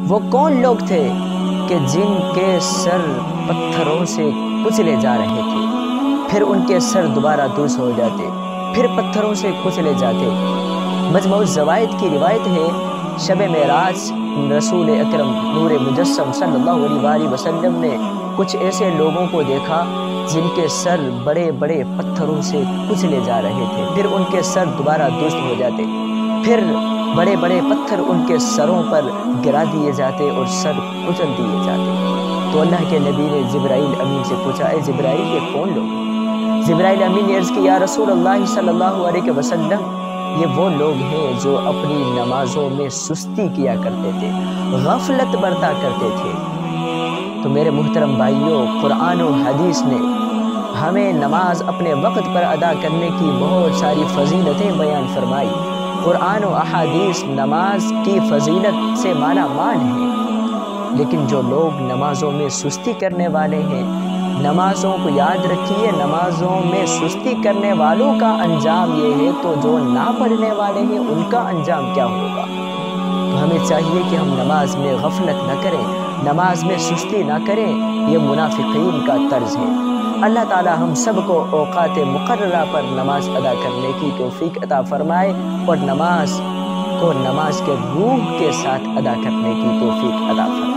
وہ کون لوگ تھے کہ جن کے سر پتھروں سے کچلے جا رہے تھے، پھر ان کے سر دوبارہ درست ہو جاتے، پھر پتھروں سے کچلے جاتے۔ مجموع الزوائد کی روایت ہے، شب معراج رسول اکرم نور مجسم صلی اللہ علیہ وآلہ وسلم نے کچھ ایسے لوگوں کو دیکھا جن کے سر بڑے بڑے پتھروں سے کچلے جا رہے تھے، پھر ان کے سر دوبارہ درست ہو جاتے، پھر بڑے بڑے پتھر ان کے سروں پر گرا دیے جاتے اور سر کچل دیے جاتے۔ تو اللہ کے نبی نے جبرائیل امین سے پوچھا، اے جبرائیل یہ کون لوگ ہیں؟ جبرائیل امین نے عرض کی، یا رسول اللہ صلی اللہ علیہ وسلم یہ وہ لوگ ہیں جو اپنی نمازوں میں سستی کیا کرتے تھے، غفلت برتا کرتے تھے۔ تو میرے محترم بھائیوں، قرآن و حدیث نے ہمیں نماز اپنے وقت پر ادا کرنے کی بہت ساری فضیلتیں بیان فرمائی۔ قرآن و احادیث نماز کی فضیلت سے مالا مال ہیں، لیکن جو لوگ نمازوں میں سستی کرنے والے ہیں، نمازوں کو یاد رکھیے، نمازوں میں سستی کرنے والوں کا انجام یہ ہے، تو جو نہ پڑھنے والے ہیں ان کا انجام کیا ہوگا؟ تو ہمیں چاہیے کہ ہم نماز میں غفلت نہ کریں، نماز میں سستی نہ کریں، یہ منافقین کا طرز ہے۔ اللہ تعالی ہم سب کو اوقات مقررہ پر نماز ادا کرنے کی توفیق عطا فرمائے، اور نماز کو نماز کے روح کے ساتھ ادا کرنے کی توفیق عطا فرمائے۔